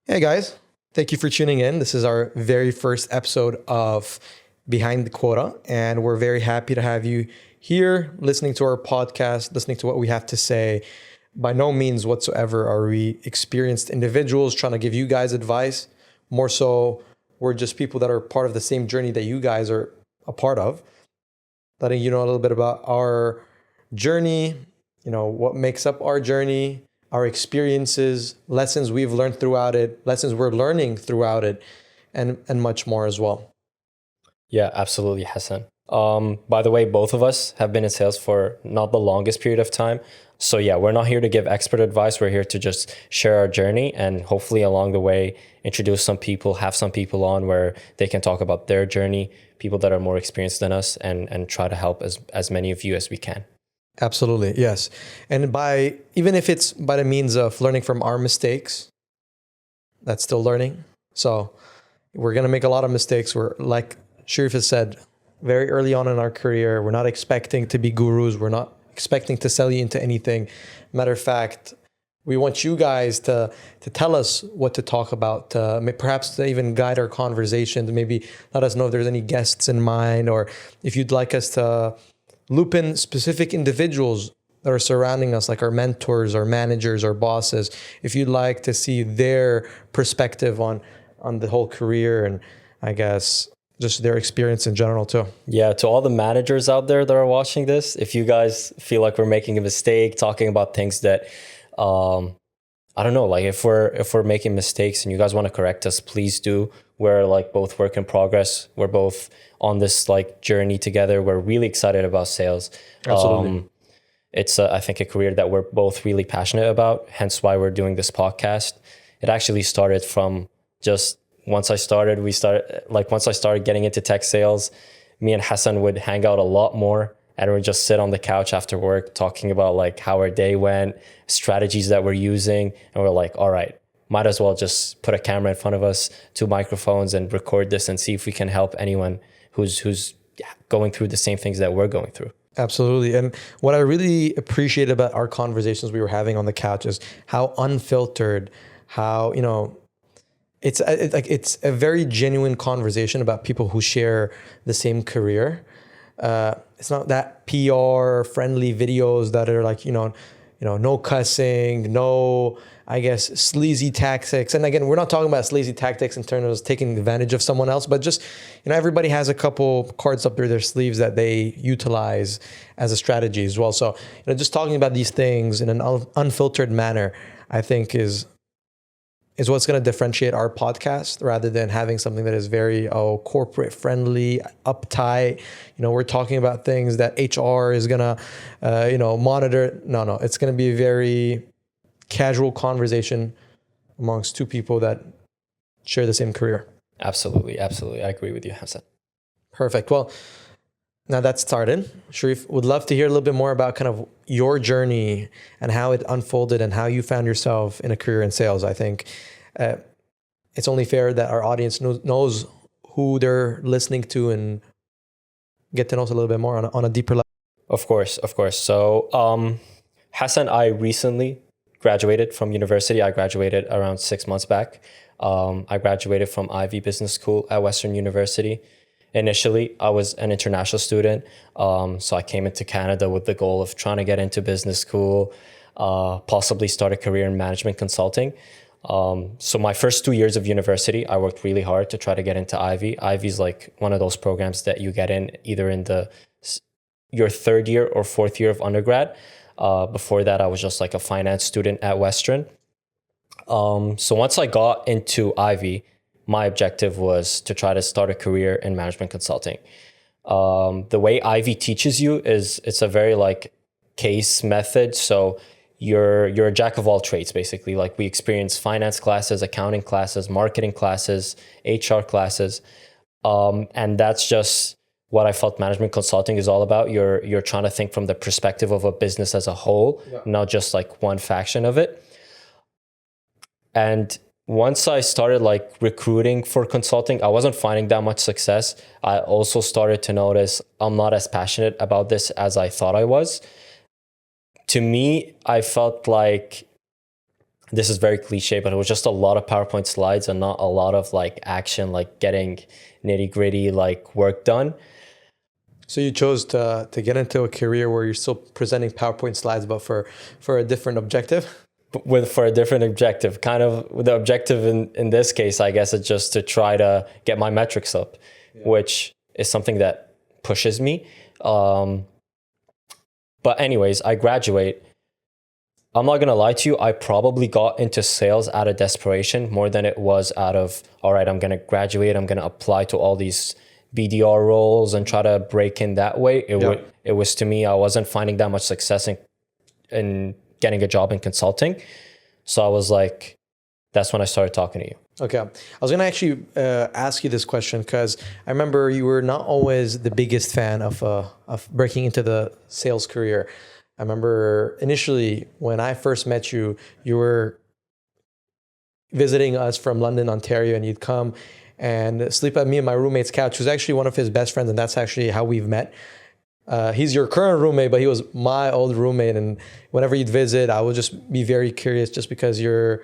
Hey guys, thank you for tuning in. This is our very first episode of Behind the Quota, and we're very happy to have you here listening to our podcast, listening to what we have to say. By no means whatsoever are we experienced individuals trying to give you guys advice. More so, we're just people that are part of the same journey that you guys are a part of, letting you know a little bit about our journey, what makes up our journey, our experiences, lessons we've learned throughout it, lessons we're learning throughout it, and much more as well. Yeah, absolutely, Hassan. By the way, both of us have been in sales for not the longest period of time. So yeah, we're not here to give expert advice. We're here to just share our journey and hopefully along the way, introduce some people, have some people on where they can talk about their journey, people that are more experienced than us, and try to help as many of you as we can. Absolutely, yes. And even if it's by the means of learning from our mistakes, that's still learning. So we're going to make a lot of mistakes. We're, like Sherif has said, very early on in our career, we're not expecting to be gurus. We're not expecting to sell you into anything. Matter of fact, we want you guys to tell us what to talk about, perhaps to even guide our conversation, to maybe let us know if there's any guests in mind, or if you'd like us to loop in specific individuals that are surrounding us, like our mentors, our managers, our bosses, if you'd like to see their perspective on the whole career and I guess just their experience in general too. Yeah, to all the managers out there that are watching this, if you guys feel like we're making a mistake, talking about things that, I don't know, like if we're making mistakes and you guys want to correct us, please do. We're like both work in progress. We're both on this like journey together. We're really excited about sales. Absolutely. It's I think a career that we're both really passionate about. Hence why we're doing this podcast. It actually started from just once I started getting into tech sales, me and Hassan would hang out a lot more and we'd just sit on the couch after work talking about like how our day went, strategies that we're using. And we're like, all right, might as well just put a camera in front of us, two microphones and record this and see if we can help anyone who's going through the same things that we're going through. Absolutely. And what I really appreciate about our conversations we were having on the couch is how unfiltered, how, it's a very genuine conversation about people who share the same career. It's not that PR friendly videos that are like, no cussing, no, I guess, sleazy tactics. And again, we're not talking about sleazy tactics in terms of taking advantage of someone else, but just, everybody has a couple cards up their sleeves that they utilize as a strategy as well. So, just talking about these things in an unfiltered manner, I think is what's going to differentiate our podcast rather than having something that is very corporate friendly, uptight. We're talking about things that HR is going to monitor. No, it's going to be a very casual conversation amongst two people that share the same career. Absolutely. I agree with you, Hassan. Perfect. Well, now that's started. Sherif, would love to hear a little bit more about kind of your journey and how it unfolded and how you found yourself in a career in sales. I think it's only fair that our audience knows who they're listening to and get to know us a little bit more on a deeper level. Of course. So, Hassan, I recently graduated from university. I graduated around 6 months back. I graduated from Ivey Business School at Western University. Initially, I was an international student, so I came into Canada with the goal of trying to get into business school, possibly start a career in management consulting. So my first 2 years of university, I worked really hard to try to get into Ivey. Ivey's like one of those programs that you get in either in your third year or fourth year of undergrad. Before that, I was just like a finance student at Western. So once I got into Ivey, my objective was to try to start a career in management consulting. The way Ivey teaches you is it's a very like case method. So you're a jack of all trades, basically. Like we experience finance classes, accounting classes, marketing classes, HR classes. And that's just what I felt management consulting is all about. You're trying to think from the perspective of a business as a whole, not just like one faction of it. And once I started like recruiting for consulting, I wasn't finding that much success. I also started to notice I'm not as passionate about this as I thought I was. To me, I felt like this is very cliche, but it was just a lot of PowerPoint slides and not a lot of like action, like getting nitty gritty like work done. So you chose to get into a career where you're still presenting PowerPoint slides, but for a different objective? For a different objective. Kind of the objective in this case, I guess, is just to try to get my metrics up, which is something that pushes me. But anyways, I graduate. I'm not going to lie to you. I probably got into sales out of desperation more than it was out of, all right, I'm going to graduate. I'm going to apply to all these BDR roles and try to break in that way. It was to me, I wasn't finding that much success in getting a job in consulting. So I was like, that's when I started talking to you. Okay. I was going to actually ask you this question because I remember you were not always the biggest fan of breaking into the sales career. I remember initially when I first met you, you were visiting us from London, Ontario, and you'd come and sleep at me and my roommate's couch, who's actually one of his best friends, and that's actually how we've met. He's your current roommate, but he was my old roommate, and whenever you'd visit, I would just be very curious just because you're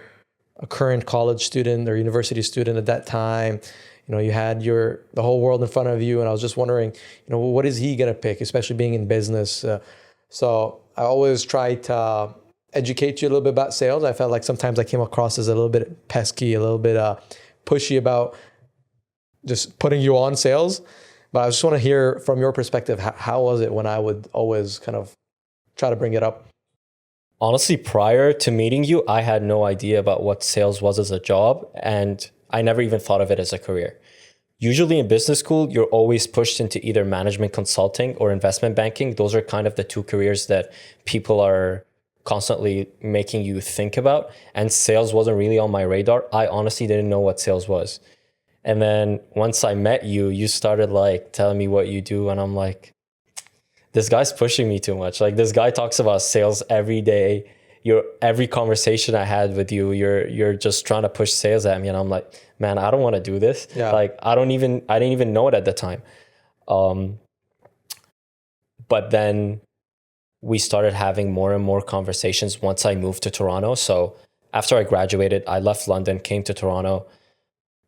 a current college student or university student at that time. You know, you had the whole world in front of you, and I was just wondering, you know, what is he going to pick, especially being in business? So I always try to educate you a little bit about sales. I felt like sometimes I came across as a little bit pesky, a little bit pushy about just putting you on sales. But I just want to hear from your perspective, how was it when I would always kind of try to bring it up? Honestly, prior to meeting you, I had no idea about what sales was as a job, and I never even thought of it as a career. Usually in business school, you're always pushed into either management consulting or investment banking. Those are kind of the two careers that people are constantly making you think about. And sales wasn't really on my radar. I honestly didn't know what sales was. And then once I met you, you started like telling me what you do. And I'm like, this guy's pushing me too much. Like, this guy talks about sales every day. Every conversation I had with you, you're just trying to push sales at me. And I'm like, man, I don't want to do this. Yeah. Like, I didn't even know it at the time. But then we started having more and more conversations once I moved to Toronto. So after I graduated, I left London, came to Toronto,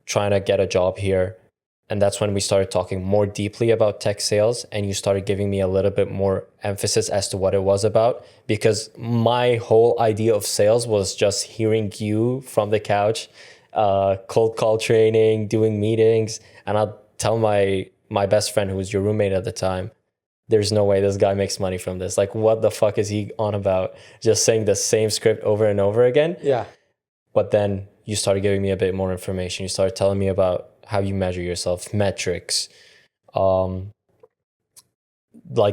trying to get a job here. And that's when we started talking more deeply about tech sales. And you started giving me a little bit more emphasis as to what it was about. Because my whole idea of sales was just hearing you from the couch, cold call training, doing meetings. And I'll tell my best friend, who was your roommate at the time, there's no way this guy makes money from this. Like, what the fuck is he on about? Just saying the same script over and over again. Yeah. But then you started giving me a bit more information. You started telling me about how you measure yourself, metrics, like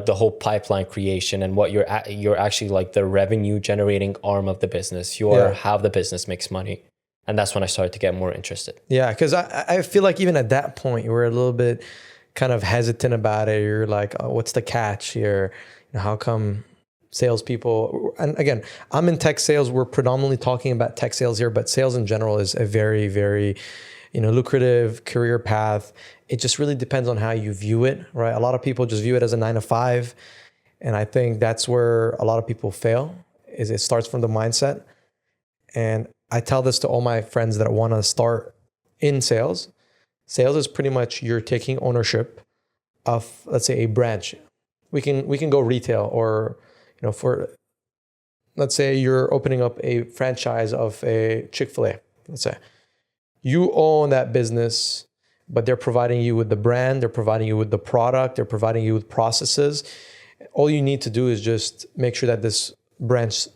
the whole pipeline creation and what you're actually like the revenue generating arm of the business. You are how the business makes money. And that's when I started to get more interested. Yeah, because I feel like even at that point, you were a little bit kind of hesitant about it. You're like, oh, what's the catch here? You know, how come salespeople, and again, I'm in tech sales. We're predominantly talking about tech sales here, but sales in general is a very, very, lucrative career path. It just really depends on how you view it, right? A lot of people just view it as a 9 to 5. And I think that's where a lot of people fail, is it starts from the mindset. And I tell this to all my friends that want to start in sales. Sales is pretty much you're taking ownership of, let's say, a branch. We can go retail, or, for, let's say you're opening up a franchise of a Chick-fil-A, let's say. You own that business, but they're providing you with the brand, they're providing you with the product, they're providing you with processes. All you need to do is just make sure that this branch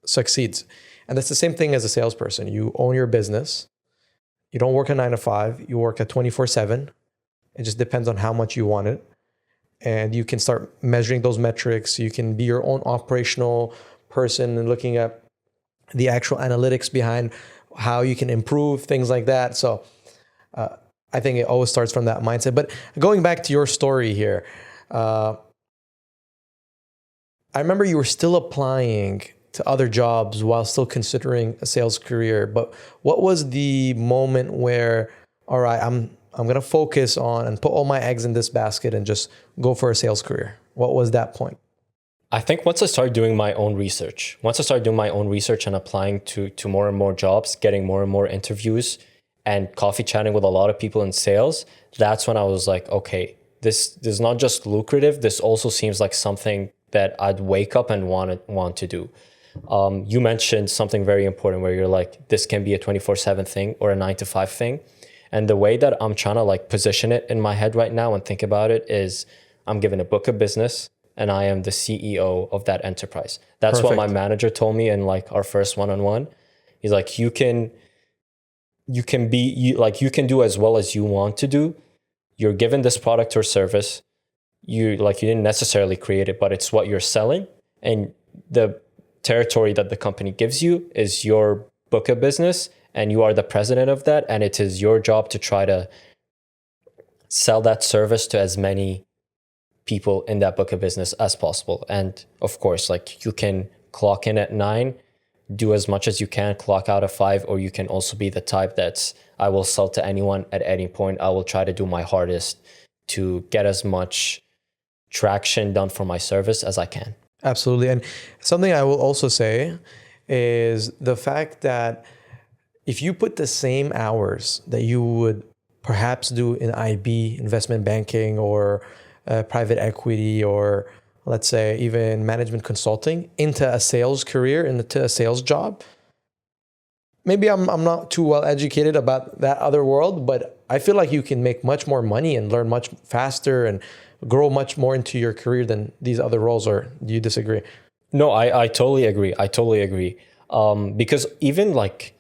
succeeds. And that's the same thing as a salesperson. You own your business. You don't work a 9 to 5. You work at 24/7. It just depends on how much you want it. And you can start measuring those metrics. You can be your own operational person and looking at the actual analytics behind how you can improve, things like that. So I think it always starts from that mindset. But going back to your story here, I remember you were still applying to other jobs while still considering a sales career. But what was the moment where, all right, I'm going to focus on and put all my eggs in this basket and just go for a sales career? What was that point? I think once I started doing my own research, and applying to more and more jobs, getting more and more interviews and coffee chatting with a lot of people in sales, that's when I was like, okay, this is not just lucrative. This also seems like something that I'd wake up and want to do. You mentioned something very important where you're like, this can be a 24/7 thing or a 9 to 5 thing. And the way that I'm trying to like position it in my head right now and think about it is I'm given a book of business and I am the CEO of that enterprise. That's Perfect. what my manager told me in like our first one-on-one. He's like, you can do as well as you want to do. You're given this product or service. You didn't necessarily create it, but it's what you're selling. And the territory that the company gives you is your book of business, and you are the president of that. And it is your job to try to sell that service to as many people in that book of business as possible. And of course, like you can clock in at 9, do as much as you can, clock out at 5, or you can also be the type that's, I will sell to anyone at any point. I will try to do my hardest to get as much traction done for my service as I can. Absolutely. And something I will also say is the fact that if you put the same hours that you would perhaps do in IB, investment banking, or private equity, or let's say even management consulting, into a sales career, into a sales job, maybe I'm not too well educated about that other world, but I feel like you can make much more money and learn much faster and grow much more into your career than these other roles. Or do you disagree? No, I totally agree. Because even like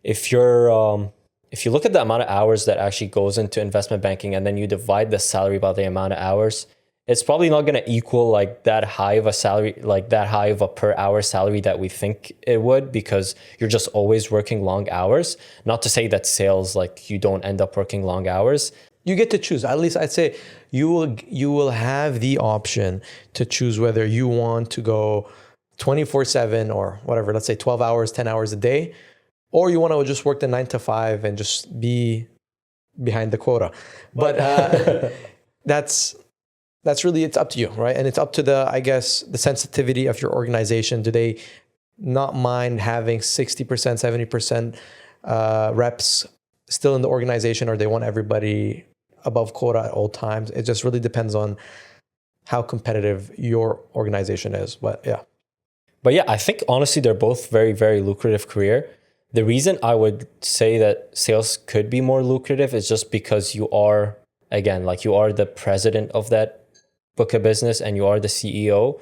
if you look at the amount of hours that actually goes into investment banking and then you divide the salary by the amount of hours, it's probably not going to equal like that high of a salary, like that high of a per hour salary that we think it would, because you're just always working long hours. Not to say that sales, like you don't end up working long hours. You get to choose. At least I'd say you will have the option to choose whether you want to go 24/7 or whatever, let's say 12 hours, 10 hours a day, or you want to just work the 9 to 5 and just be behind the quota. But that's really, it's up to you, right? And it's up to the sensitivity of your organization. Do they not mind having 60%, 70% reps still in the organization, or they want everybody above quota at all times? It just really depends on how competitive your organization is. But yeah, I think honestly, they're both very, very lucrative career. The reason I would say that sales could be more lucrative is just because you are, again, like you are the president of that book of business and you are the CEO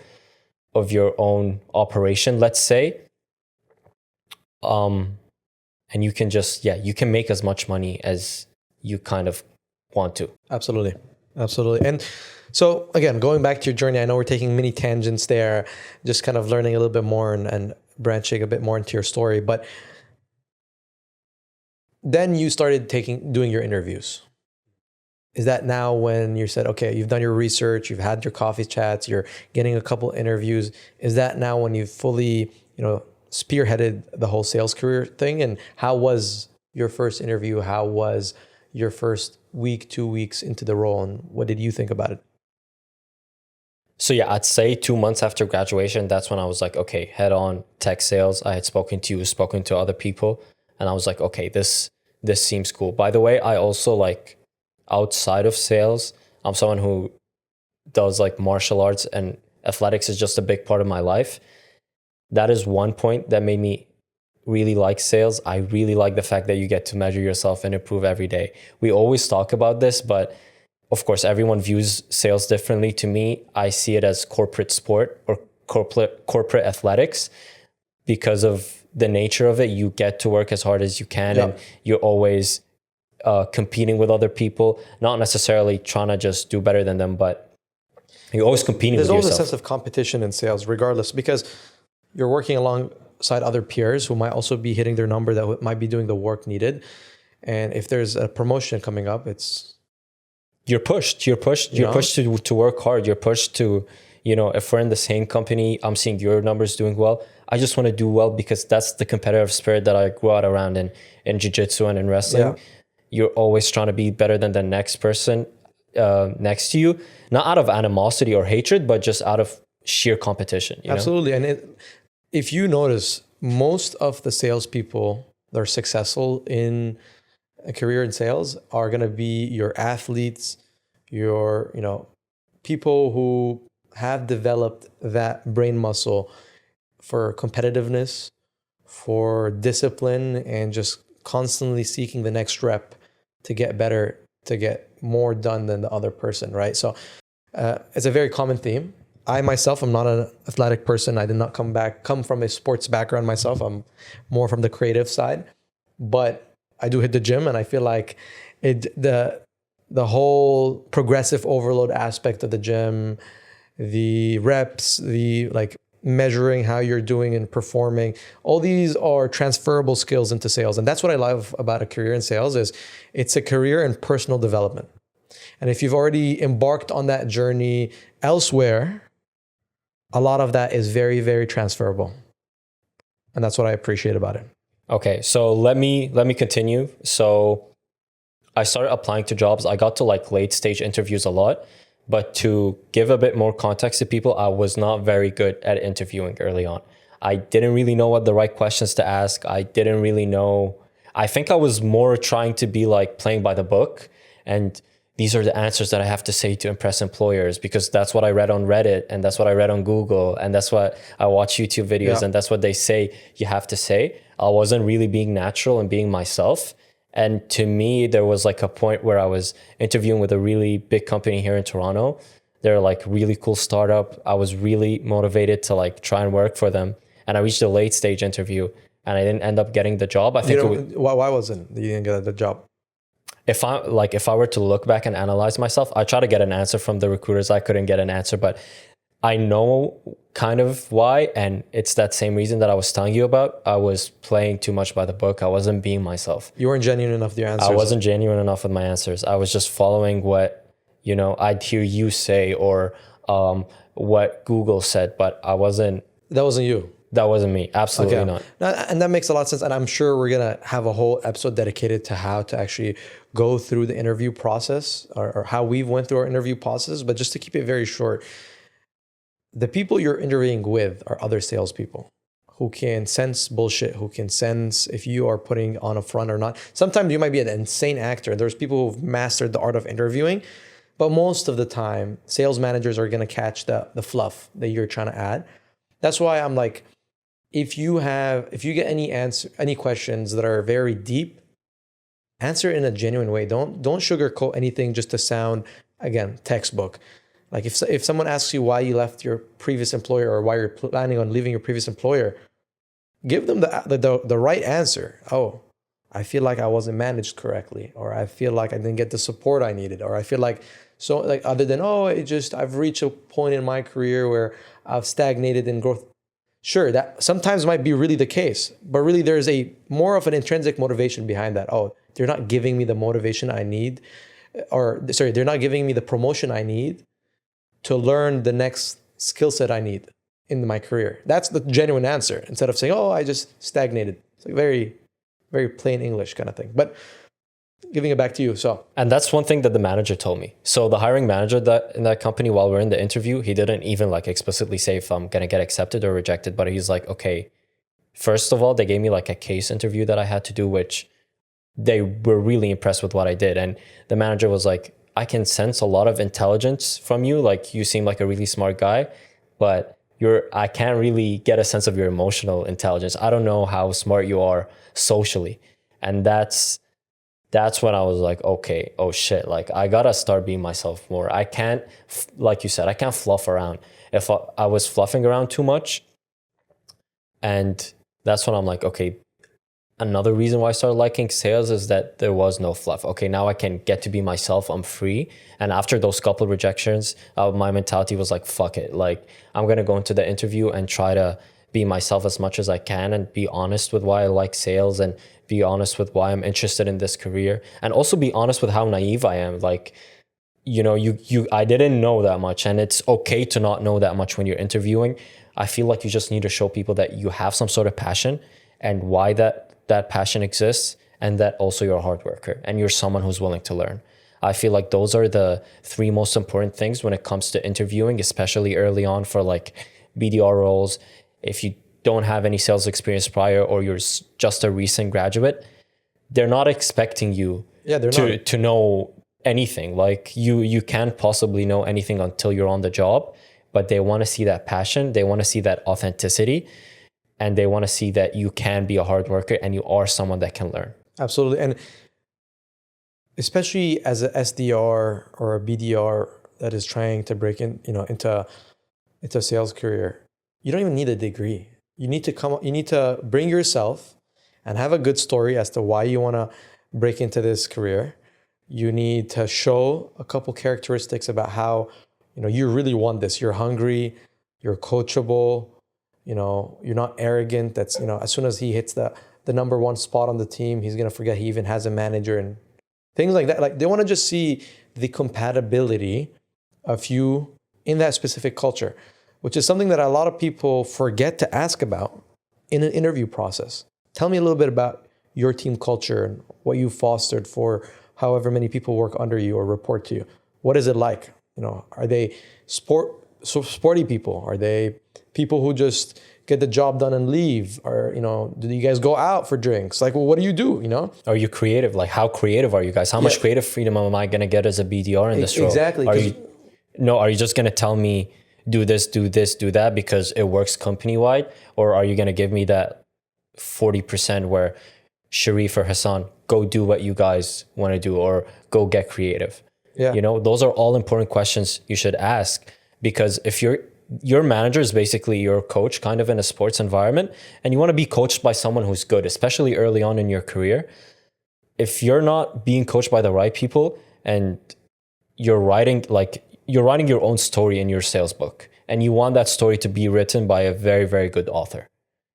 of your own operation, let's say. And you can just, you can make as much money as you kind of want to. Absolutely. And so again, going back to your journey, I know we're taking many tangents there, just kind of learning a little bit more and branching a bit more into your story. But then you started doing your interviews. Is that now when you said, okay, you've done your research, you've had your coffee chats, you're getting a couple interviews. Is that now when you've fully, spearheaded the whole sales career thing? And how was your first interview? How was your first week, 2 weeks into the role? And what did you think about it? So I'd say 2 months after graduation, that's when I was like, okay, head on tech sales. I had spoken to other people, and I was like, okay, this seems cool. By the way, I also like, outside of sales, I'm someone who does like martial arts, and athletics is just a big part of my life. That is one point that made me really like sales. I really like the fact that you get to measure yourself and improve every day. We always talk about this, but of course, everyone views sales differently. To me, I see it as corporate sport or corporate athletics. Because of the nature of it, you get to work as hard as you can, and you're always competing with other people, not necessarily trying to just do better than them, but you're always competing with yourself. There's always a sense of competition in sales, regardless, because you're working alongside other peers who might also be hitting their number, that might be doing the work needed. And if there's a promotion coming up, you're pushed to work hard. You're pushed to, if we're in the same company, I'm seeing your numbers doing well. I just want to do well, because that's the competitive spirit that I grew out around in jiu-jitsu and in wrestling. Yeah. You're always trying to be better than the next person next to you, not out of animosity or hatred, but just out of sheer competition. You know? Absolutely. And if you notice, most of the salespeople that are successful in a career in sales are going to be your athletes, your, people who have developed that brain muscle for competitiveness, for discipline, and just constantly seeking the next rep to get better, to get more done than the other person, right? So it's a very common theme. I myself am not an athletic person. I did not come from a sports background myself. I'm more from the creative side, but I do hit the gym, and I feel like the whole progressive overload aspect of the gym, the reps, the like measuring how you're doing and performing, all these are transferable skills into sales. And that's what I love about a career in sales is it's a career in personal development. And if you've already embarked on that journey elsewhere, a lot of that is very, very transferable. And that's what I appreciate about it. Okay, so let me continue. So I started applying to jobs. I got to like late stage interviews a lot, but to give a bit more context to people, I was not very good at interviewing early on. I didn't really know what the right questions to ask. I didn't really know. I think I was more trying to be like playing by the book, and these are the answers that I have to say to impress employers because that's what I read on Reddit, and that's what I read on Google, and that's what I watch YouTube videos, and that's what they say you have to say. I wasn't really being natural and being myself. And to me, there was like a point where I was interviewing with a really big company here in Toronto. They're like really cool startup. I was really motivated to like try and work for them. And I reached a late stage interview and I didn't end up getting the job. I think why wasn't you didn't get the job? If I were to look back and analyze myself, I try to get an answer from the recruiters. I couldn't get an answer, but I know kind of why. And it's that same reason that I was telling you about. I was playing too much by the book. I wasn't being myself. You weren't genuine enough with your answers. I wasn't genuine enough with my answers. I was just following what, I'd hear you say or what Google said, but I wasn't. That wasn't you. That wasn't me. Absolutely not. And that makes a lot of sense. And I'm sure we're going to have a whole episode dedicated to how to actually go through the interview process or how we went through our interview process. But just to keep it very short, the people you're interviewing with are other salespeople who can sense bullshit, who can sense if you are putting on a front or not. Sometimes you might be an insane actor. There's people who've mastered the art of interviewing, but most of the time, sales managers are going to catch the fluff that you're trying to add. That's why I'm like, if you get any questions that are very deep, answer it in a genuine way. Don't sugarcoat anything just to sound, again, textbook. Like if someone asks you why you left your previous employer or why you're planning on leaving your previous employer, give them the right answer. Oh, I feel like I wasn't managed correctly, or I feel like I didn't get the support I needed, or I feel like other than I've reached a point in my career where I've stagnated in growth. Sure, that sometimes might be really the case, but really there's a more of an intrinsic motivation behind that. Oh, they're not giving me the motivation I need, they're not giving me the promotion I need to learn the next skill set I need in my career. That's the genuine answer instead of saying, oh, I just stagnated. It's like very, very plain English kind of thing. But giving it back to you. And that's one thing that the manager told me. So the hiring manager in that company, while we're in the interview, he didn't even like explicitly say if I'm going to get accepted or rejected, but he's like, okay, first of all, they gave me like a case interview that I had to do, which they were really impressed with what I did. And the manager was like, I can sense a lot of intelligence from you. Like you seem like a really smart guy, but I can't really get a sense of your emotional intelligence. I don't know how smart you are socially. And that's when I was like, okay, oh shit, like I gotta start being myself more. I can't, like you said, I can't fluff around. If I was fluffing around too much, and that's when I'm like, okay, another reason why I started liking sales is that there was no fluff. Okay, now I can get to be myself. I'm free. And after those couple rejections, my mentality was like, fuck it. Like I'm going to go into the interview and try to be myself as much as I can and be honest with why I like sales and be honest with why I'm interested in this career. And also be honest with how naive I am. Like, I didn't know that much, and it's okay to not know that much when you're interviewing. I feel like you just need to show people that you have some sort of passion and why that passion exists, and that also you're a hard worker and you're someone who's willing to learn. I feel like those are the three most important things when it comes to interviewing, especially early on for like BDR roles. If you don't have any sales experience prior, or you're just a recent graduate, they're not expecting you to know anything. Like you can't possibly know anything until you're on the job, but they want to see that passion. They want to see that authenticity, and they want to see that you can be a hard worker and you are someone that can learn. Absolutely. And especially as a SDR or a BDR that is trying to break in, into a sales career, you don't even need a degree. You need to bring yourself and have a good story as to why you want to break into this career. You need to show a couple characteristics about how, you really want this. You're hungry, you're coachable, you're not arrogant. That's, as soon as he hits the number one spot on the team, he's going to forget he even has a manager and things like that. Like they want to just see the compatibility of you in that specific culture, which is something that a lot of people forget to ask about in an interview process. Tell me a little bit about your team culture and what you fostered for however many people work under you or report to you. What is it like? Are they sporty people? Are they people who just get the job done and leave? Or, do you guys go out for drinks? Like, well, what do you do, Are you creative? Like, how creative are you guys? How much creative freedom am I going to get as a BDR in this role? Exactly. Are you just going to tell me, do this, do that because it works company-wide? Or are you going to give me that 40% where Sherif or Hassan, go do what you guys want to do, or go get creative? Yeah. Those are all important questions you should ask, because if your manager is basically your coach kind of in a sports environment, and you want to be coached by someone who's good, especially early on in your career. If you're not being coached by the right people and you're writing your own story in your sales book, and you want that story to be written by a very, very good author.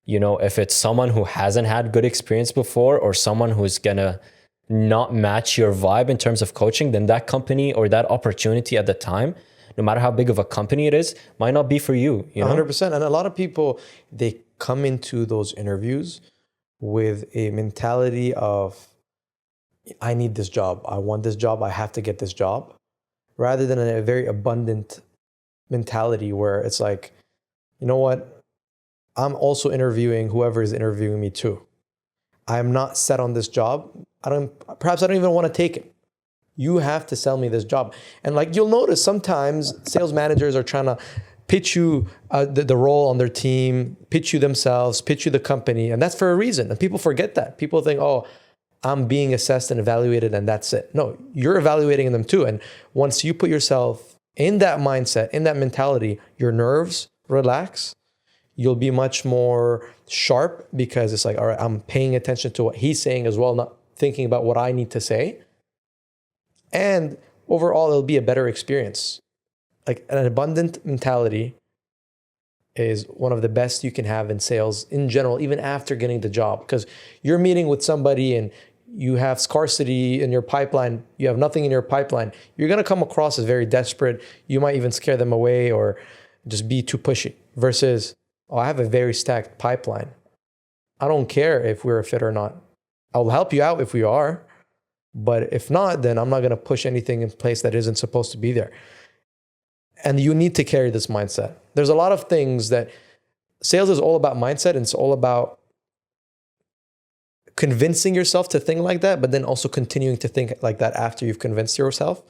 If it's someone who hasn't had good experience before, or someone who's gonna not match your vibe in terms of coaching, then that company or that opportunity at the time, no matter how big of a company it is, might not be for you. 100%. And a lot of people, they come into those interviews with a mentality of, I need this job. I want this job. I have to get this job. Rather than a very abundant mentality where it's like, you know what? I'm also interviewing whoever is interviewing me too. I'm not set on this job. Perhaps I don't even want to take it. You have to sell me this job. And like you'll notice sometimes sales managers are trying to pitch you the role on their team, pitch you themselves, pitch you the company. And that's for a reason. And people forget that. People think, oh, I'm being assessed and evaluated and that's it. No, you're evaluating them too. And once you put yourself in that mindset, in that mentality, your nerves relax. You'll be much more sharp because it's like, all right, I'm paying attention to what he's saying as well, not thinking about what I need to say. And overall, it'll be a better experience. Like an abundant mentality is one of the best you can have in sales in general, even after getting the job, because you're meeting with somebody and you have scarcity in your pipeline, you have nothing in your pipeline. You're going to come across as very desperate. You might even scare them away or just be too pushy versus, oh, I have a very stacked pipeline. I don't care if we're a fit or not. I'll help you out if we are. But if not, then I'm not going to push anything in place that isn't supposed to be there. And you need to carry this mindset. There's a lot of things that sales is all about mindset, and it's all about convincing yourself to think like that, but then also continuing to think like that after you've convinced yourself.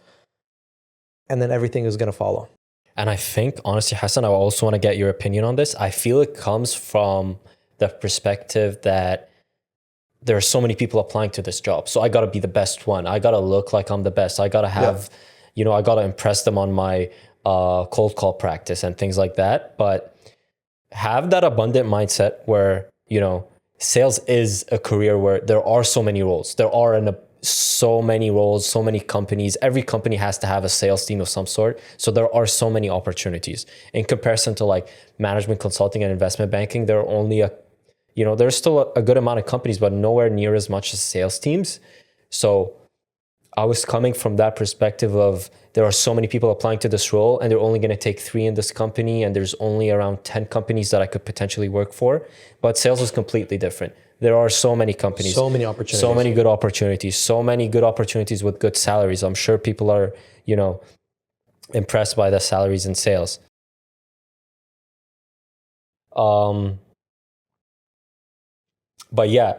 And then everything is going to follow. And I think, honestly, Hassan, I also want to get your opinion on this. I feel it comes from the perspective that there are so many people applying to this job. So I got to be the best one. I got to look like I'm the best. I got to have, I got to impress them on my cold call practice and things like that. But have that abundant mindset where, sales is a career where there are so many roles. There are so many roles, so many companies. Every company has to have a sales team of some sort. So there are so many opportunities. In comparison to like management consulting and investment banking, there are only there's still a good amount of companies, but nowhere near as much as sales teams. So I was coming from that perspective of there are so many people applying to this role and they're only going to take 3 in this company. And there's only around 10 companies that I could potentially work for. But sales is completely different. There are so many companies, So many opportunities. so many good opportunities, so many good opportunities with good salaries. I'm sure people are, impressed by the salaries in sales. But yeah,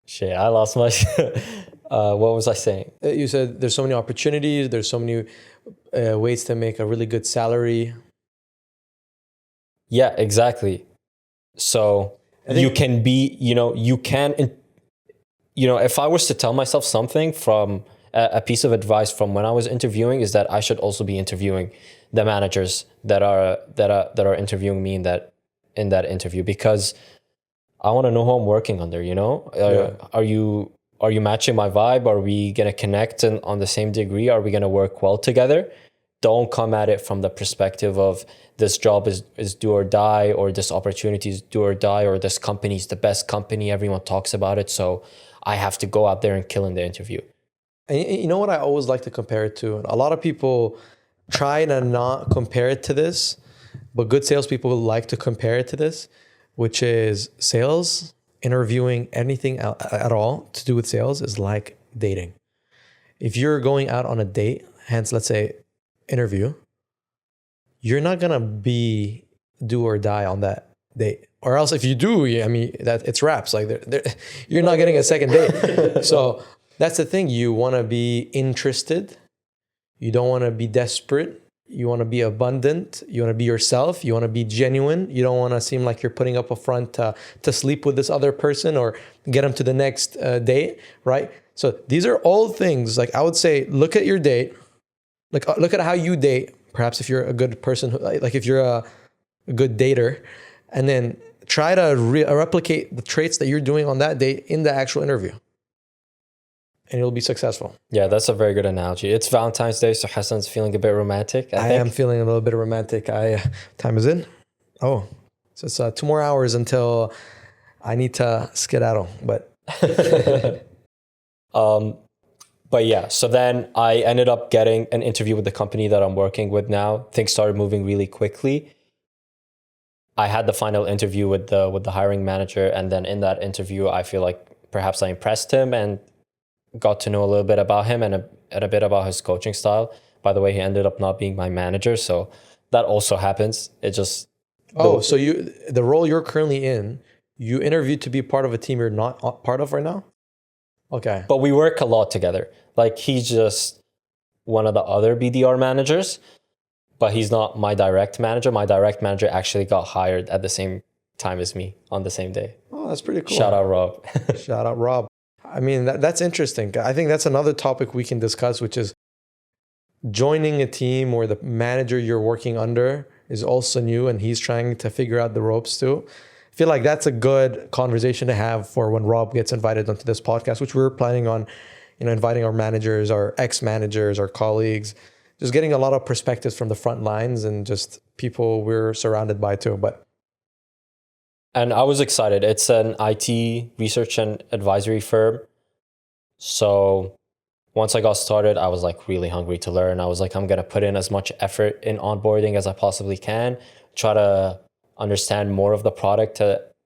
shit, I lost my. What was I saying? You said there's so many opportunities. There's so many ways to make a really good salary. Yeah, exactly. So you can be, if I was to tell myself something from a piece of advice from when I was interviewing is that I should also be interviewing the managers that are interviewing me in that interview, because I want to know who I'm working under, Are you matching my vibe? Are we going to connect on the same degree? Are we going to work well together? Don't come at it from the perspective of this job is do or die, or this opportunity is do or die, or this company is the best company. Everyone talks about it, so I have to go out there and kill in the interview. And you know what I always like to compare it to? A lot of people try to not compare it to this, but good salespeople like to compare it to this, which is sales, interviewing, anything at all to do with sales is like dating. If you're going out on a date, hence let's say interview, you're not gonna be do or die on that date. Or else if you do, that it's wraps. Like you're not getting a second date. So that's the thing. You want to be interested. You don't want to be desperate. You want to be abundant. You want to be yourself. You want to be genuine. You don't want to seem like you're putting up a front to sleep with this other person or get them to the next date, right? So these are all things. Like I would say, look at your date. Look at how you date. Perhaps if you're a good person, like if you're a good dater, and then try to replicate the traits that you're doing on that date in the actual interview, and you'll be successful. Yeah, that's a very good analogy. It's Valentine's Day, so Hassan's feeling a bit romantic. I think. Am feeling a little bit romantic. Time is in. Oh, so it's 2 more hours until I need to skedaddle. But But yeah, so then I ended up getting an interview with the company that I'm working with now. Things started moving really quickly. I had the final interview with the hiring manager, and then in that interview, I feel like perhaps I impressed him and got to know a little bit about him and a bit about his coaching style. By the way, he ended up not being my manager, so that also happens. It just so the role you're currently in, you interviewed to be part of a team you're not part of right now? Okay. But we work a lot together. Like he's just one of the other BDR managers, but he's not my direct manager. My direct manager actually got hired at the same time as me on the same day. Oh, that's pretty cool. Shout out Rob. Shout out Rob. I mean, that's interesting. I think that's another topic we can discuss, which is joining a team where the manager you're working under is also new and he's trying to figure out the ropes too. I feel like that's a good conversation to have for when Rob gets invited onto this podcast, which we're planning on, inviting our managers, our ex-managers, our colleagues, just getting a lot of perspectives from the front lines and just people we're surrounded by too. And I was excited. It's an IT research and advisory firm. So once I got started, I was like really hungry to learn. I was like, I'm going to put in as much effort in onboarding as I possibly can, try to understand more of the product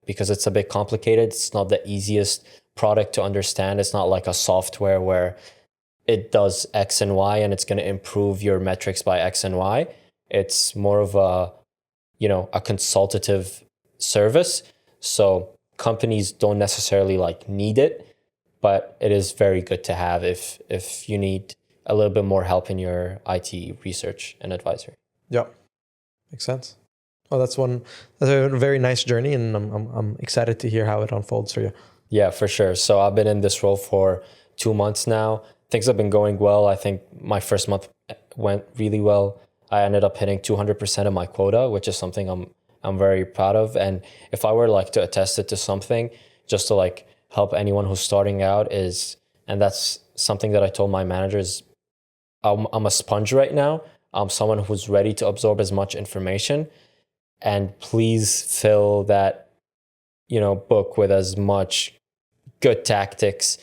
because it's a bit complicated. It's not the easiest product to understand. It's not like a software where it does X and Y and it's going to improve your metrics by X and Y. It's more of a consultative service. So companies don't necessarily need it, but it is very good to have if you need a little bit more help in your IT research and advisory. Yeah, makes sense. Oh, that's a very nice journey, and I'm excited to hear how it unfolds for you. Yeah, for sure. So I've been in this role for 2 months now. Things have been going well. I think my first month went really well. I ended up hitting 200% of my quota, which is something I'm very proud of. And if I were to attest it to something, just to help anyone who's starting out and that's something that I told my managers, I'm a sponge right now. I'm someone who's ready to absorb as much information, and please fill that, book with as much good tactics,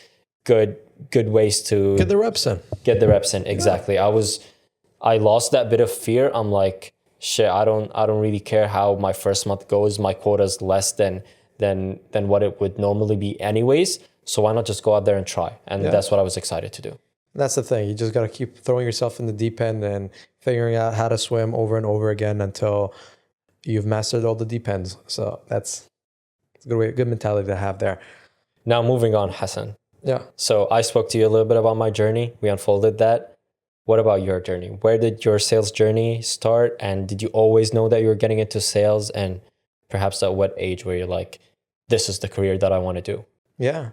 good ways to get the reps in. Exactly. Yeah. I lost that bit of fear. I'm like, shit, I don't really care how my first month goes. My quota is less than than what it would normally be anyways. So why not just go out there and try? And that's what I was excited to do. That's the thing. You just got to keep throwing yourself in the deep end and figuring out how to swim over and over again until you've mastered all the deep ends. So that's a good mentality to have there. Now moving on, Hassan. Yeah. So I spoke to you a little bit about my journey. We unfolded that. What about your journey? Where did your sales journey start? And did you always know that you were getting into sales? And perhaps at what age were you like, this is the career that I want to do? Yeah.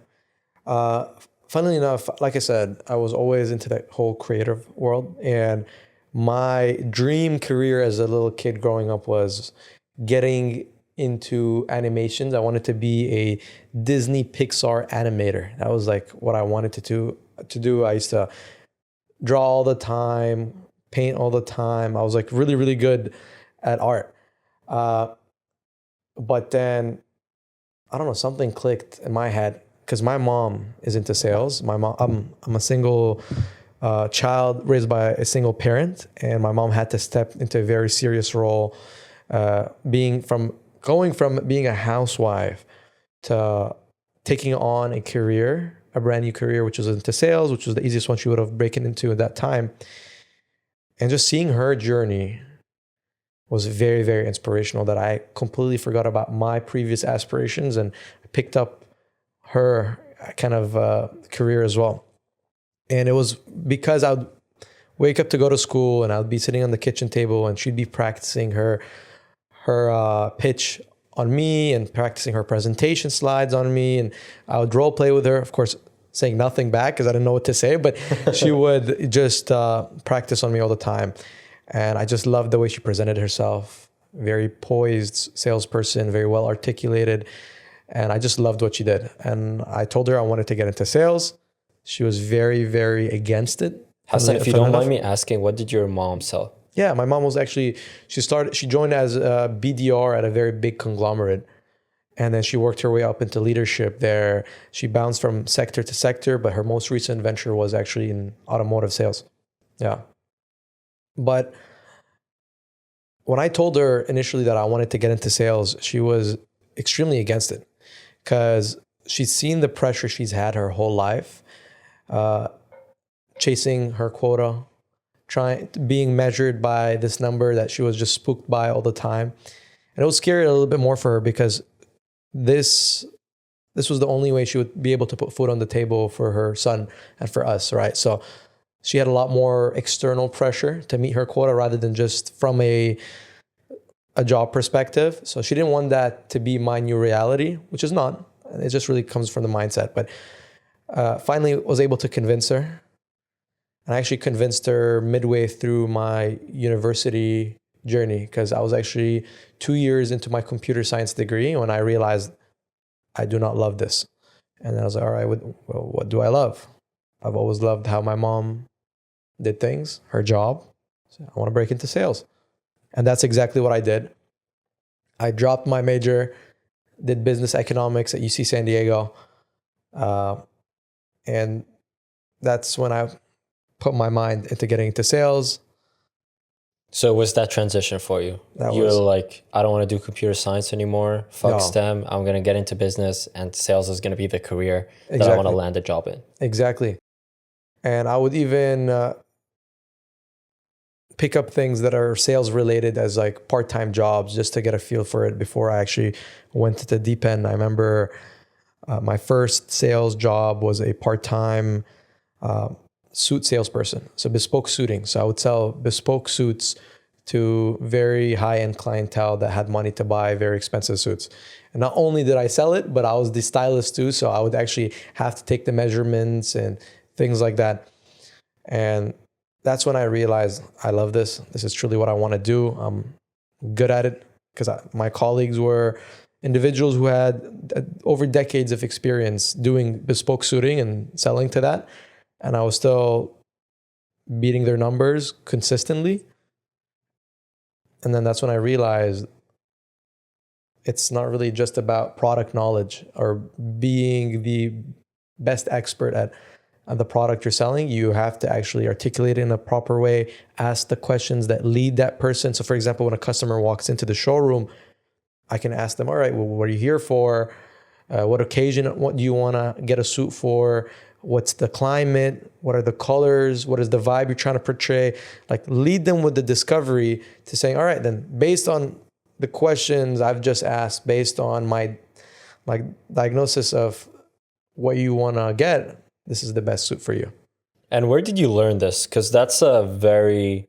Funnily enough, like I said, I was always into that whole creative world. And my dream career as a little kid growing up was getting into animations. I wanted to be a Disney Pixar animator. That was like what I wanted to do. I used to draw all the time, paint all the time. I was like really, really good at art. But then, I don't know, something clicked in my head because my mom is into sales. My mom, I'm a single child raised by a single parent, and my mom had to step into a very serious role, going from being a housewife to taking on a career, a brand new career, which was into sales, which was the easiest one she would have broken into at that time. And just seeing her journey was very, very inspirational, that I completely forgot about my previous aspirations and picked up her kind of career as well. And it was because I would wake up to go to school and I would be sitting on the kitchen table and she'd be practicing her pitch on me and practicing her presentation slides on me. And I would role play with her, of course, saying nothing back because I didn't know what to say, but she would just practice on me all the time. And I just loved the way she presented herself. Very poised salesperson, very well articulated. And I just loved what she did. And I told her I wanted to get into sales. She was very, very against it. Hassan, if you don't mind me asking, what did your mom sell? Yeah, my mom was actually, she joined as a BDR at a very big conglomerate. And then she worked her way up into leadership there. She bounced from sector to sector, but her most recent venture was actually in automotive sales. Yeah. But when I told her initially that I wanted to get into sales, she was extremely against it because she's seen the pressure she's had her whole life, chasing her quota, being measured by this number that she was just spooked by all the time. And it was scary a little bit more for her because this was the only way she would be able to put food on the table for her son and for us, right? So she had a lot more external pressure to meet her quota rather than just from a job perspective. So she didn't want that to be my new reality, which is not. It just really comes from the mindset. But finally was able to convince her. And I actually convinced her midway through my university journey because I was actually 2 years into my computer science degree when I realized I do not love this. And then I was like, all right, what do I love? I've always loved how my mom did things, her job. So I want to break into sales. And that's exactly what I did. I dropped my major, did business economics at UC San Diego. And that's when I put my mind into getting into sales. So was that transition for you? You were like, I don't want to do computer science anymore. Fuck STEM. I'm going to get into business and sales is going to be the career that I want to land a job in. Exactly. And I would even pick up things that are sales related as like part-time jobs just to get a feel for it before I actually went to the deep end. I remember my first sales job was a part-time suit salesperson. So bespoke suiting. So I would sell bespoke suits to very high-end clientele that had money to buy very expensive suits. And not only did I sell it, but I was the stylist too. So I would actually have to take the measurements and things like that. And that's when I realized I love this. This is truly what I want to do. I'm good at it because my colleagues were individuals who had over decades of experience doing bespoke suiting and selling to that. And I was still beating their numbers consistently. And then that's when I realized it's not really just about product knowledge or being the best expert at the product you're selling. You have to actually articulate it in a proper way, ask the questions that lead that person. So for example, when a customer walks into the showroom, I can ask them, all right, well, what are you here for? What occasion? What do you want to get a suit for? What's the climate? What are the colors? What is the vibe you're trying to portray? Like lead them with the discovery to saying, all right, then based on the questions I've just asked, based on my diagnosis of what you want to get, this is the best suit for you. And where did you learn this? Because that's a very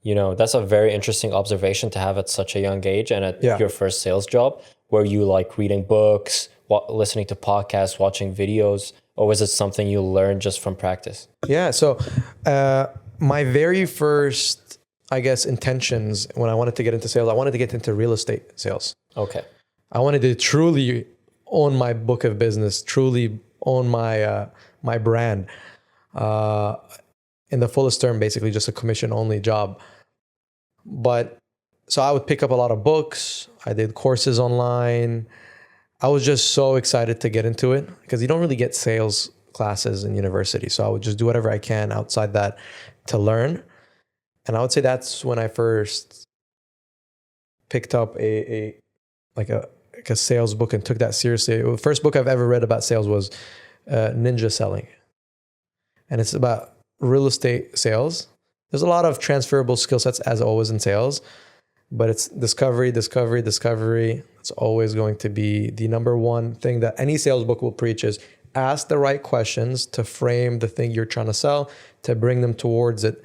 interesting observation to have at such a young age and at your first sales job. Were you like reading books, listening to podcasts, watching videos, or was it something you learned just from practice? Yeah. So my very first, I guess, intentions when I wanted to get into sales, I wanted to get into real estate sales. Okay. I wanted to truly own my book of business, truly own my brand. In the fullest term, basically just a commission only job. But so I would pick up a lot of books. I did courses online. I was just so excited to get into it because you don't really get sales classes in university. So I would just do whatever I can outside that to learn. And I would say that's when I first picked up a sales book and took that seriously. The first book I've ever read about sales was Ninja Selling. And it's about real estate sales. There's a lot of transferable skill sets as always in sales, but it's discovery. It's always going to be the number one thing that any sales book will preach is ask the right questions to frame the thing you're trying to sell, to bring them towards it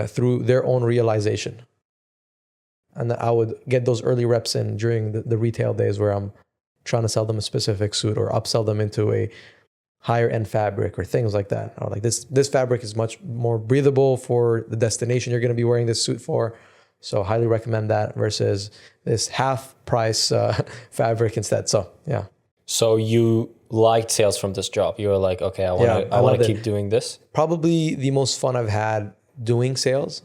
through their own realization. And I would get those early reps in during the retail days where I'm trying to sell them a specific suit or upsell them into a higher end fabric or things like that. Or like this fabric is much more breathable for the destination you're going to be wearing this suit for. So highly recommend that versus this half price fabric instead. So yeah. So you liked sales from this job. You were like, okay, I want to keep doing this. Probably the most fun I've had doing sales.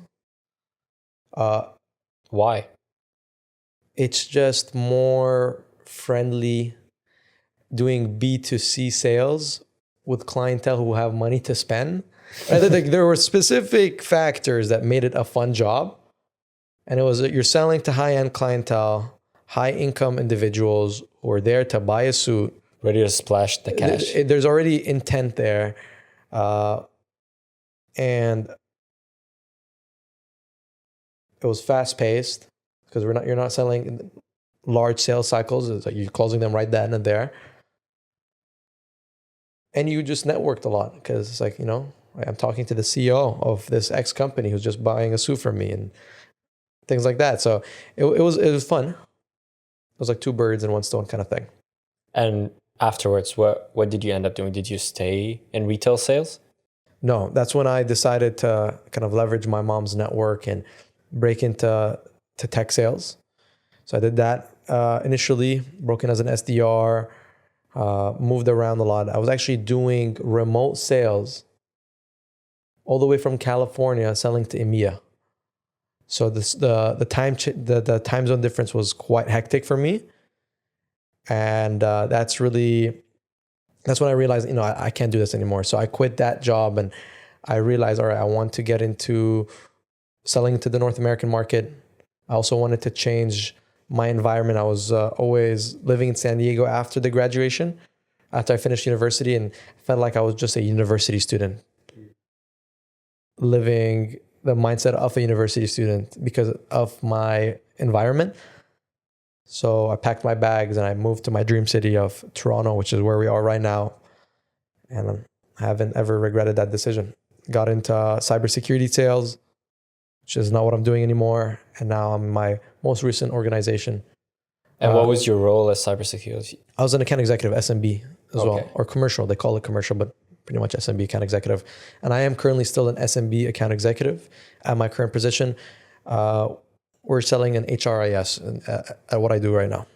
Why? It's just more friendly doing B2C sales with clientele who have money to spend. There were specific factors that made it a fun job. And it was that you're selling to high-end clientele, high-income individuals who are there to buy a suit. Ready to splash the cash. There's already intent there. And it was fast-paced because you're not selling large sales cycles. It's like you're closing them right then and there. And you just networked a lot because it's like, I'm talking to the CEO of this X company who's just buying a suit from me and things like that. So it was fun. It was like two birds in one stone kind of thing. And afterwards, what did you end up doing? Did you stay in retail sales? No, that's when I decided to kind of leverage my mom's network and break into tech sales. So I did that initially, broke in as an SDR, moved around a lot. I was actually doing remote sales all the way from California selling to EMEA. So the time zone difference was quite hectic for me. And that's when I realized, I can't do this anymore. So I quit that job and I realized, all right, I want to get into selling to the North American market. I also wanted to change my environment. I was always living in San Diego after the graduation, after I finished university, and felt like I was just a university student, living the mindset of a university student because of my environment. So I packed my bags and I moved to my dream city of Toronto, which is where we are right now. And I haven't ever regretted that decision. Got into cybersecurity sales, which is not what I'm doing anymore. And now I'm in my most recent organization. And what was your role as cybersecurity? I was an account executive, SMB as well, or commercial. They call it commercial, but pretty much SMB account executive. And I am currently still an SMB account executive at my current position. We're selling an HRIS at what I do right now.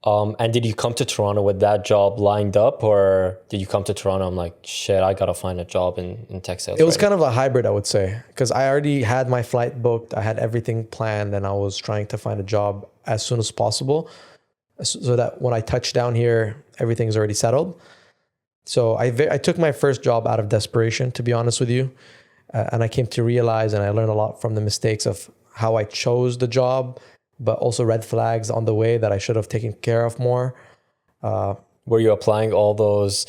And did you come to Toronto with that job lined up, or did you come to Toronto? I'm like, shit, I got to find a job in tech sales. It was kind of a hybrid, I would say, because I already had my flight booked. I had everything planned and I was trying to find a job as soon as possible so that when I touch down here, everything's already settled. So I took my first job out of desperation, to be honest with you. And I came to realize, and I learned a lot from the mistakes of how I chose the job, but also red flags on the way that I should have taken care of more. Were you applying all those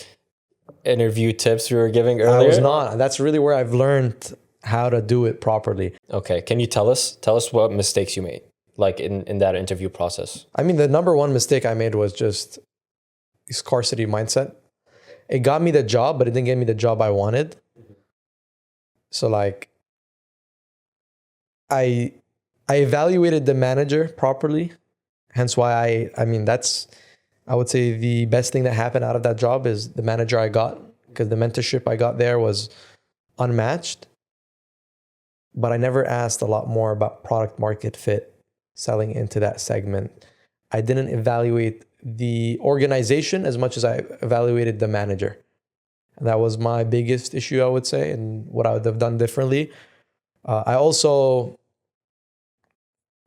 interview tips we were giving earlier? I was not. That's really where I've learned how to do it properly. Okay. Can you tell us what mistakes you made, like in that interview process? I mean, the number one mistake I made was just scarcity mindset. It got me the job, but it didn't get me the job I wanted. So like, I evaluated the manager properly. Hence why I mean, I would say the best thing that happened out of that job is the manager I got, because the mentorship I got there was unmatched. But I never asked a lot more about product market fit, selling into that segment. I didn't evaluate the organization as much as I evaluated the manager. And that was my biggest issue, I would say, and what I would have done differently. I also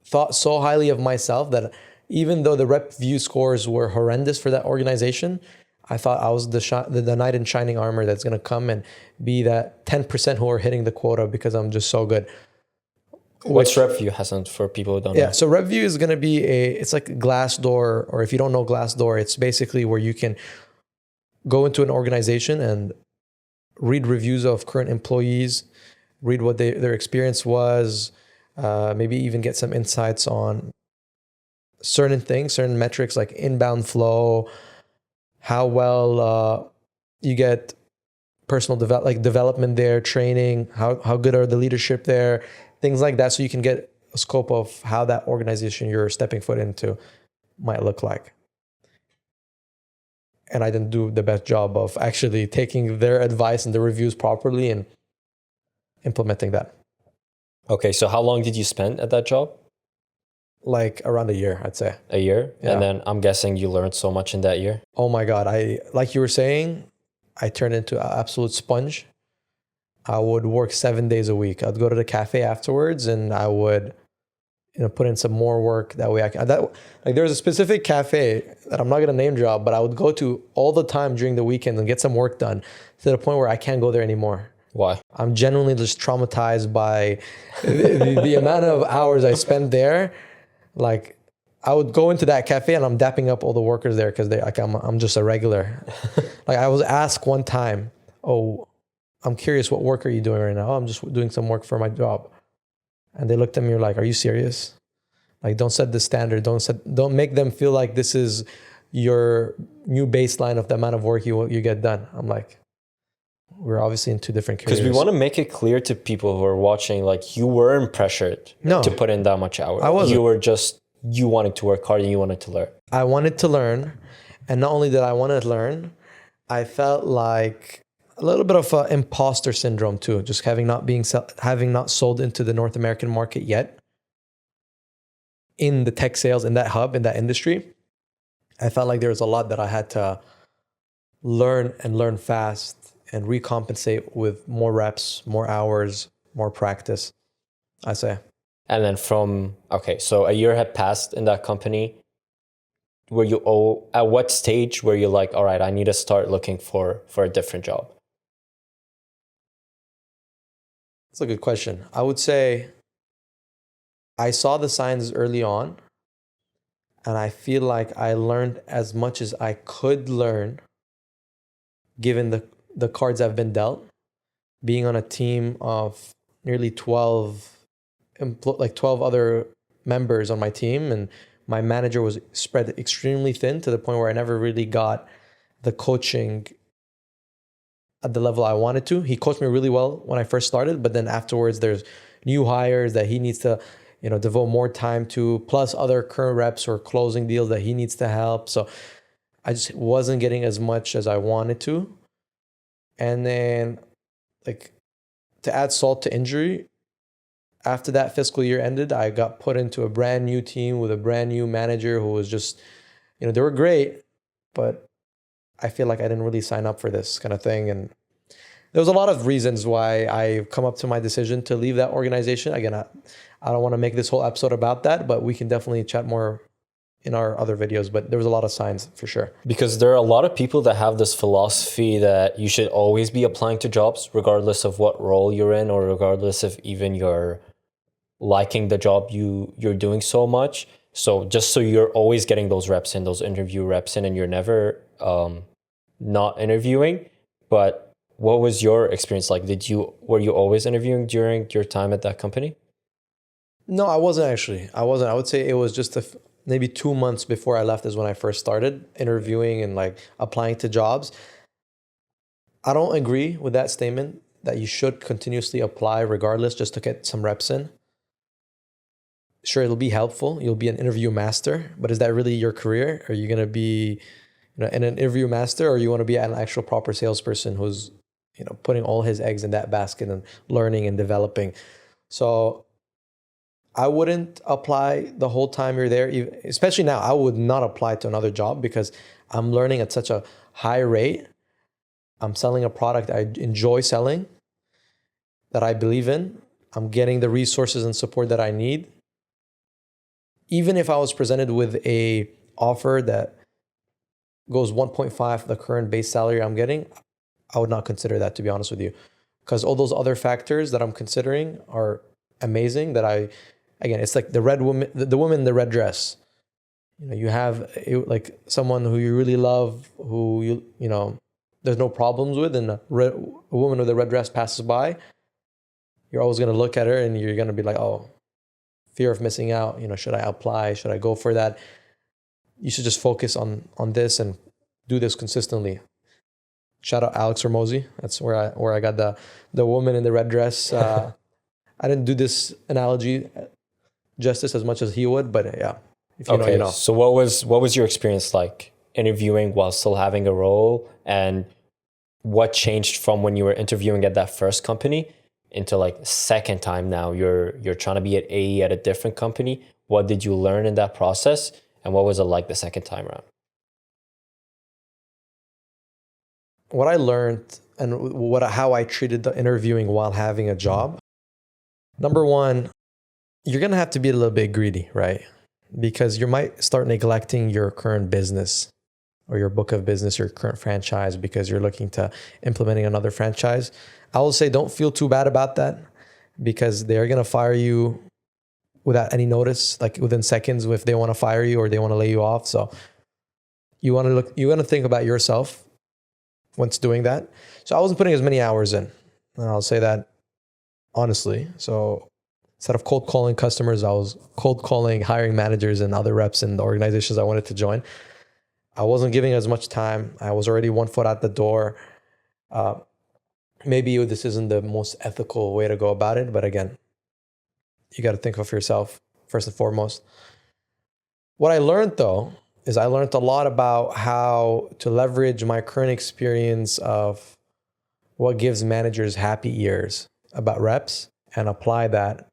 thought so highly of myself that even though the RevVue scores were horrendous for that organization, I thought I was the knight in shining armor that's going to come and be that 10% who are hitting the quota because I'm just so good. What's RevVue, Hassan, for people who don't know? Yeah, so RevVue is going to be it's like Glassdoor, or if you don't know Glassdoor, it's basically where you can go into an organization and read reviews of current employees, read what their experience was, maybe even get some insights on certain things, certain metrics like inbound flow, how well you get personal development there, training, how good are the leadership there, things like that, so you can get a scope of how that organization you're stepping foot into might look like. And I didn't do the best job of actually taking their advice and the reviews properly and implementing that. Okay, so how long did you spend at that job? Like around a year, I'd say. A year? Yeah. And then I'm guessing you learned so much in that year. Oh my God. Like you were saying, I turned into an absolute sponge. I would work 7 days a week. I'd go to the cafe afterwards and I would, put in some more work. That way there's a specific cafe that I'm not going to name drop, but I would go to all the time during the weekend and get some work done to the point where I can't go there anymore. Why? I'm genuinely just traumatized by the amount of hours I spent there. Like, I would go into that cafe and I'm dapping up all the workers there because I'm just a regular. Like, I was asked one time, "Oh, I'm curious, what work are you doing right now?" "Oh, I'm just doing some work for my job." And they looked at me like, "Are you serious? Like, don't set the standard. Don't make them feel like this is your new baseline of the amount of work you get done." I'm like, we're obviously in two different careers. Because we want to make it clear to people who are watching, like, you weren't pressured to put in that much hours. I wasn't. You wanted to work hard and you wanted to learn. I wanted to learn. And not only did I want to learn, I felt like a little bit of an imposter syndrome too, just having not sold into the North American market yet in the tech sales, in that hub, in that industry. I felt like there was a lot that I had to learn fast and recompensate with more reps, more hours, more practice, I say. And then so a year had passed in that company. At what stage were you like, all right, I need to start looking for a different job? That's a good question. I would say I saw the signs early on, and I feel like I learned as much as I could learn given the cards I've been dealt. Being on a team of nearly 12 other members on my team, and my manager was spread extremely thin to the point where I never really got the coaching at the level I wanted to. He coached me really well when I first started, but then afterwards there's new hires that he needs to, devote more time to, plus other current reps or closing deals that he needs to help. So I just wasn't getting as much as I wanted to. And then, to add salt to injury, after that fiscal year ended, I got put into a brand new team with a brand new manager who was just, they were great, but I feel like I didn't really sign up for this kind of thing. And there was a lot of reasons why I come up to my decision to leave that organization. Again, I don't want to make this whole episode about that, but we can definitely chat more in our other videos. But there was a lot of signs for sure. Because there are a lot of people that have this philosophy that you should always be applying to jobs, regardless of what role you're in, or regardless if even you're liking the job you're doing so much. So just so you're always getting those reps in, those interview reps in, and you're never not interviewing, but what was your experience like? Were you always interviewing during your time at that company? No, I wasn't actually. I wasn't. I would say it was just maybe 2 months before I left is when I first started interviewing and like applying to jobs. I don't agree with that statement that you should continuously apply regardless just to get some reps in. Sure, it'll be helpful. You'll be an interview master, but is that really your career? Are you going to be, an interview master, or you want to be an actual proper salesperson who's, putting all his eggs in that basket and learning and developing? So I wouldn't apply the whole time you're there. Especially now, I would not apply to another job because I'm learning at such a high rate. I'm selling a product I enjoy selling, that I believe in. I'm getting the resources and support that I need. Even if I was presented with a offer that goes 1.5 the current base salary I'm getting, I would not consider that, to be honest with you. Because all those other factors that I'm considering are amazing, again, it's like the woman in the red dress. You have like someone who you really love, who there's no problems with, and a woman with a red dress passes by. You're always going to look at her and you're going to be like, oh, fear of missing out. Should I apply? Should I go for that? You should just focus on this and do this consistently. Shout out Alex Ramosi. That's where I got the woman in the red dress. I didn't do this analogy justice as much as he would, but yeah, if you know, you know. So what was your experience like interviewing while still having a role, and what changed from when you were interviewing at that first company into like second time now you're trying to be at AE at a different company? What did you learn in that process, and what was it like the second time around? What I learned and how I treated the interviewing while having a job. Number one, you're going to have to be a little bit greedy, right? Because you might start neglecting your current business or your book of business, your current franchise, because you're looking to implementing another franchise. I will say don't feel too bad about that, because they're going to fire you without any notice, like within seconds, if they want to fire you or they want to lay you off. So you want to think about yourself once doing that. So I wasn't putting as many hours in, and I'll say that honestly. So instead of cold calling customers, I was cold calling hiring managers and other reps in the organizations I wanted to join. I wasn't giving as much time. I was already 1 foot out the door. Maybe this isn't the most ethical way to go about it, but again, you got to think of yourself first and foremost. What I learned though, is I learned a lot about how to leverage my current experience of what gives managers happy ears about reps and apply that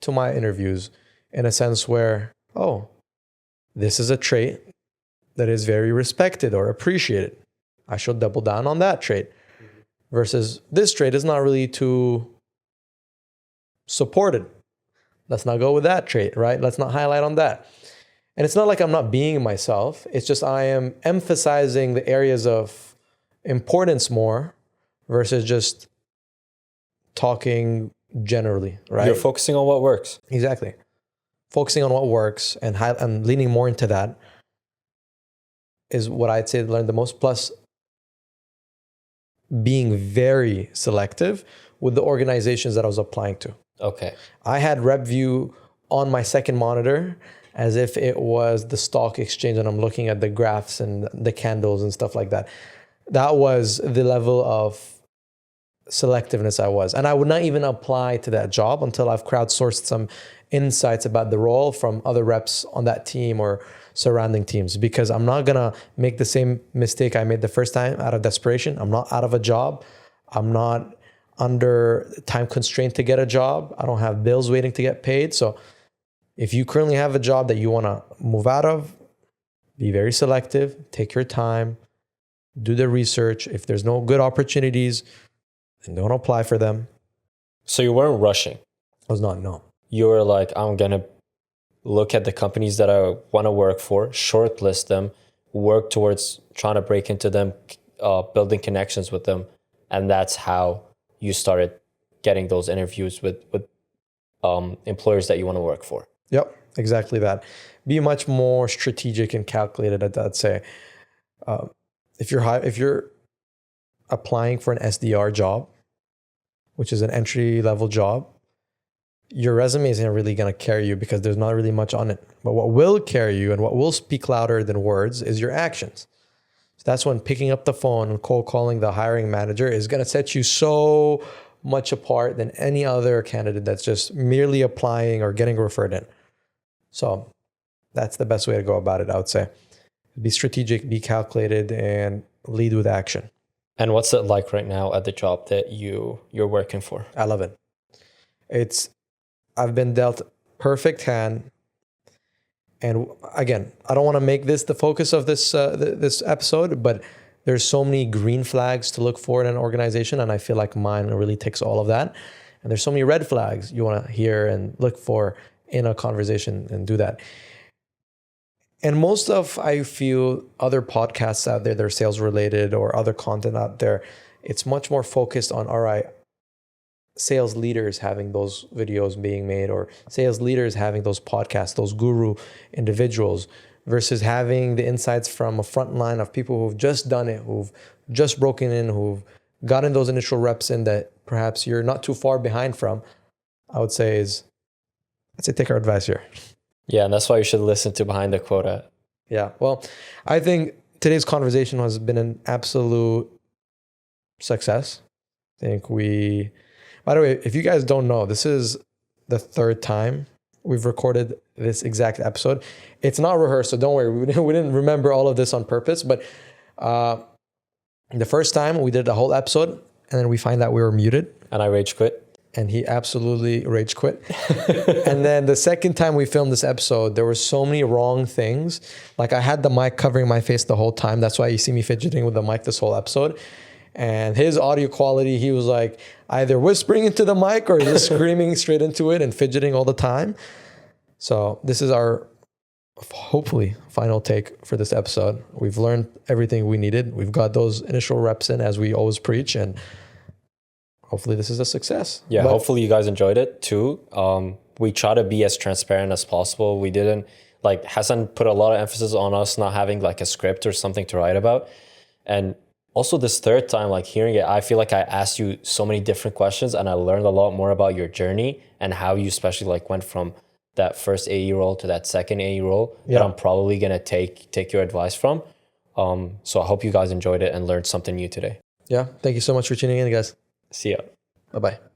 to my interviews in a sense where, oh, this is a trait that is very respected or appreciated. I should double down on that trait. Versus this trait is not really too supported. Let's not go with that trait, right? Let's not highlight on that. And it's not like I'm not being myself. It's just I am emphasizing the areas of importance more versus just talking generally, right? You're focusing on what works. Exactly. Focusing on what works and leaning more into that is what I'd say learned the most. Plus, being very selective with the organizations that I was applying to. Okay. I had RevVue on my second monitor as if it was the stock exchange, and I'm looking at the graphs and the candles and stuff like that. That was the level of selectiveness I was. And I would not even apply to that job until I've crowdsourced some insights about the role from other reps on that team or surrounding teams, because I'm not going to make the same mistake I made the first time out of desperation. I'm not out of a job. I'm not under time constraint to get a job. I don't have bills waiting to get paid. So if you currently have a job that you want to move out of, be very selective, take your time, do the research. If there's no good opportunities, then don't apply for them. So you weren't rushing? I was not, no. You were like, I'm going to look at the companies that I want to work for, shortlist them, work towards trying to break into them, building connections with them. And that's how you started getting those interviews with employers that you want to work for. Yep, exactly that. Be much more strategic and calculated, I'd say. if you're applying for an SDR job, which is an entry level job, your resume isn't really going to carry you because there's not really much on it. But what will carry you and what will speak louder than words is your actions. So that's when picking up the phone and cold calling the hiring manager is going to set you so much apart than any other candidate that's just merely applying or getting referred in. So that's the best way to go about it, I would say. Be strategic, be calculated, and lead with action. And what's it like right now at the job that you're working for? I love it. I've been dealt perfect hand. And again, I don't want to make this the focus of this episode, but there's so many green flags to look for in an organization, and I feel like mine really ticks all of that. And there's so many red flags you want to hear and look for in a conversation, and do that. And most of, I feel, other podcasts out there, they're sales related, or other content out there, it's much more focused on, all right, sales leaders having those videos being made, or sales leaders having those podcasts, those guru individuals, versus having the insights from a front line of people who've just done it, who've just broken in, who've gotten those initial reps in that perhaps you're not too far behind from. I'd say take our advice here. Yeah, and that's why you should listen to Behind the Quota. Yeah, well, I think today's conversation has been an absolute success. I think by the way, if you guys don't know, this is the third time we've recorded this exact episode. It's not rehearsed, so don't worry. We didn't remember all of this on purpose, but the first time we did a whole episode, and then we find out we were muted. And I rage quit. And he absolutely rage quit. And then the second time we filmed this episode, there were so many wrong things. Like, I had the mic covering my face the whole time. That's why you see me fidgeting with the mic this whole episode. And his audio quality, he was like either whispering into the mic or just screaming straight into it and fidgeting all the time. So this is our, hopefully, final take for this episode. We've learned everything we needed. We've got those initial reps in, as we always preach, and hopefully this is a success. Yeah, hopefully you guys enjoyed it too. We try to be as transparent as possible. We didn't, like, Hassan put a lot of emphasis on us not having like a script or something to write about. And also this third time, like, hearing it, I feel like I asked you so many different questions, and I learned a lot more about your journey and how you especially like went from that first AE role to that second AE role that I'm probably going to take your advice from. So I hope you guys enjoyed it and learned something new today. Yeah. Thank you so much for tuning in, guys. See ya. Bye-bye.